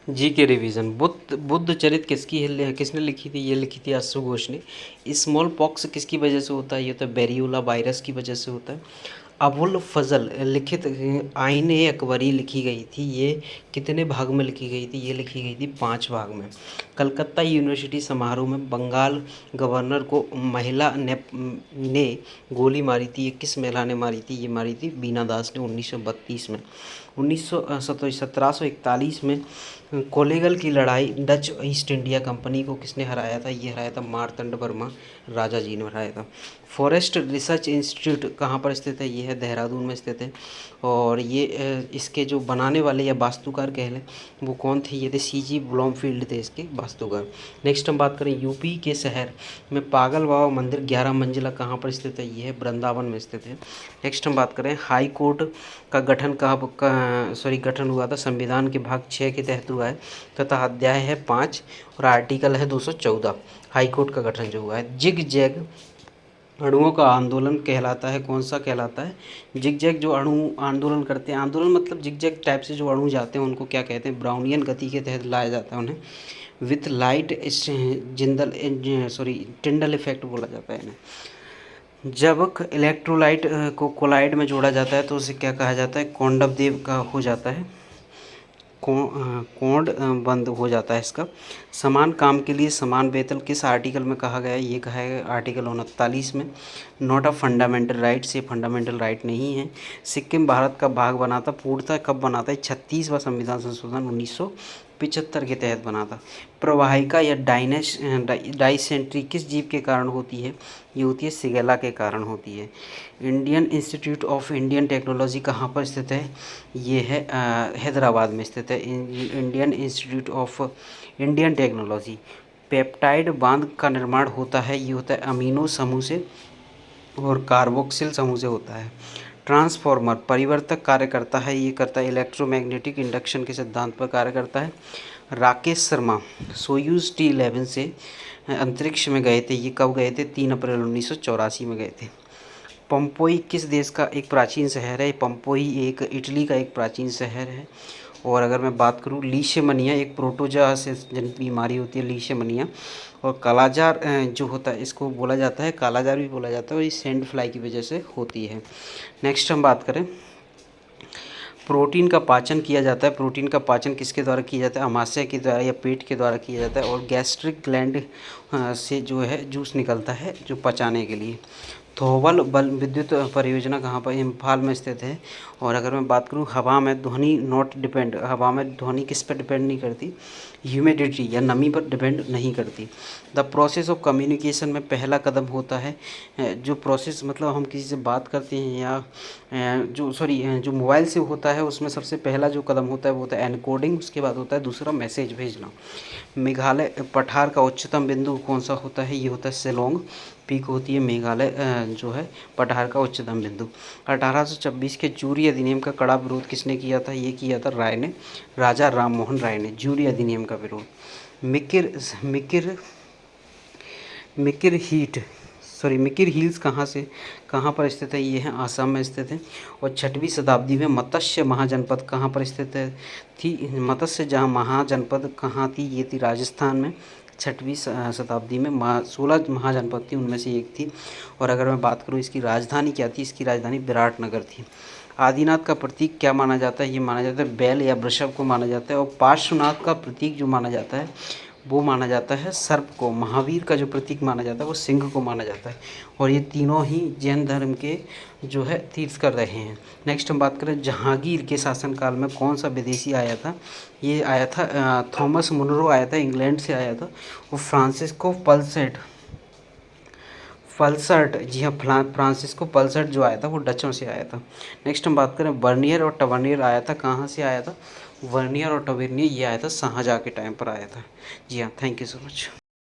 जी के रिवीजन। बुद्ध चरित किसने लिखी थी? ये लिखी थी अश्रु घोष ने। स्मॉल पॉक्स किसकी वजह से होता है? ये तो बेरियोला वायरस की वजह से होता है। अबुल फजल लिखित आईन ए अकबरी लिखी गई थी, ये कितने भाग में लिखी गई थी? ये लिखी गई थी 5 भाग में। कलकत्ता यूनिवर्सिटी समारोह में बंगाल गवर्नर को महिला ने गोली मारी थी, ये किस महिला ने मारी थी? ये मारी थी बीना दास ने 1932 में। 1741 में कोलेगल की लड़ाई डच ईस्ट इंडिया कंपनी को किसने हराया था? ये हराया था मार्तंड वर्मा राजा जी ने हराया था। फॉरेस्ट रिसर्च इंस्टीट्यूट कहाँ पर स्थित है? ये है देहरादून में स्थित है। और ये इसके जो बनाने वाले या वास्तुकार कह लें वो कौन थे? ये थे सीजी ब्लॉमफील्ड थे इसके वास्तुकार। नेक्स्ट हम बात करें यूपी के शहर में पागल बाबा मंदिर 11 मंजिला कहाँ पर स्थित है? ये है वृंदावन में स्थित है। नेक्स्ट हम बात करें हाई कोर्ट का गठन गठन हुआ था संविधान के भाग 6 के तहत हुआ है तथा अध्याय है 5 और आर्टिकल है 214। हाई कोर्ट का गठन जो हुआ है। जिग जैग अणुओं का आंदोलन कहलाता है, कौन सा कहलाता है? जिग जैग जो अणु आंदोलन करते हैं, आंदोलन मतलब जिग जैग टाइप से जो अणु जाते हैं उनको क्या कहते हैं? ब्राउनियन गति के तहत लाया जाता है उन्हें। विथ लाइट टिंडल इफेक्ट बोला जाता है इन्हें। जब इलेक्ट्रोलाइट को कोलाइड में जोड़ा जाता है तो उसे क्या कहा जाता है? कोंडवदेव का हो जाता है, कोड बंद हो जाता है इसका। समान काम के लिए समान वेतन किस आर्टिकल में कहा गया है? ये कहा है आर्टिकल 39 में। नॉट अ फंडामेंटल राइट्स, ये फंडामेंटल राइट नहीं है। सिक्किम भारत का भाग बना था, पूर्णतः कब बना था? 36वां संविधान संशोधन 1975 के तहत बना था। प्रवाहिका या डाइसेंट्री किस जीव के कारण होती है? ये होती है सिगेला के कारण होती है। Indian institute of Indian technology कहाँ पर स्थित है? ये है हैदराबाद में स्थित है Indian institute of Indian technology. Peptide बांध का निर्माण होता है, ये होता है अमीनो समूह से और कार्बोक्सिल समूह से होता है। ट्रांसफॉर्मर परिवर्तक कार्य करता है, ये करता है इलेक्ट्रोमैग्नेटिक इंडक्शन के सिद्धांत पर कार्य करता है। राकेश शर्मा सोयूज T11 से अंतरिक्ष में गए थे, ये कब गए थे? 3 अप्रैल 1984 में गए थे। पंपोई किस देश का एक प्राचीन शहर है? पंपोई एक इटली का एक प्राचीन शहर है। और अगर मैं बात करूँ लीशेमनिया एक प्रोटोजा से जनित बीमारी होती है लीशेमनिया। और कालाजार जो होता है इसको बोला जाता है, कालाजार भी बोला जाता है और ये सैंड फ्लाई की वजह से होती है। नेक्स्ट हम बात करें प्रोटीन का पाचन किया जाता है। प्रोटीन का पाचन किसके द्वारा किया जाता है? अमाशय के द्वारा या पेट के द्वारा किया जाता है। और गैस्ट्रिक ग्लैंड से जो है जूस निकलता है जो पचाने के लिए। थोवल बल विद्युत परियोजना कहाँ पर? इम्फाल में स्थित है। और अगर मैं बात करूँ हवा में ध्वनि हवा में ध्वनि किस पर डिपेंड नहीं करती? ह्यूमिडिटी या नमी पर डिपेंड नहीं करती। द प्रोसेस ऑफ कम्युनिकेशन में पहला कदम होता है जो प्रोसेस मतलब हम किसी से बात करते हैं या जो मोबाइल से होता है उसमें सबसे पहला जो कदम होता है वो होता है एनकोडिंग, उसके बाद होता है दूसरा मैसेज भेजना। मेघालय पठार का उच्चतम बिंदु कौन सा होता है? ये होता है शिलोंग पीक होती है मेघालय जो है पठार का उच्चतम बिंदु। 1826 के जूरी अधिनियम का कड़ा विरोध किसने किया था? ये किया था राय ने, राजा राम मोहन राय ने जूरी अधिनियम का विरोध। मिकिर हिल्स कहाँ पर स्थित है? ये है आसाम में स्थित है। और 6वीं शताब्दी में मत्स्य महाजनपद कहाँ पर स्थित है थी? मत्स्य जहाँ महाजनपद कहाँ थी? ये थी राजस्थान में। 6वीं शताब्दी में 16 महाजनपद थी, उनमें से एक थी। और अगर मैं बात करूँ इसकी राजधानी क्या थी? इसकी राजधानी विराटनगर थी। आदिनाथ का प्रतीक क्या माना जाता है? ये माना जाता है बैल या वृषभ को माना जाता है। और पार्श्वनाथ का प्रतीक जो माना जाता है वो माना जाता है सर्प को। महावीर का जो प्रतीक माना जाता है वो सिंह को माना जाता है। और ये तीनों ही जैन धर्म के जो है तीर्थ कर रहे हैं। नेक्स्ट हम बात करें जहांगीर के शासनकाल में कौन सा विदेशी आया था? ये आया था थॉमस मुनरो आया था, इंग्लैंड से आया था। वो फ्रांसिस्को पल्सर्ट जी हाँ फ्रांसिस्को पल्सर्ट जो आया था वो डचों से आया था। नेक्स्ट हम बात करें वर्नियर और टवर्नियर आया था, कहाँ से आया था? वर्नियर और टवर्नियर ये आया था शाहजहाँ के टाइम पर आया था। जी हाँ, थैंक यू सो मच।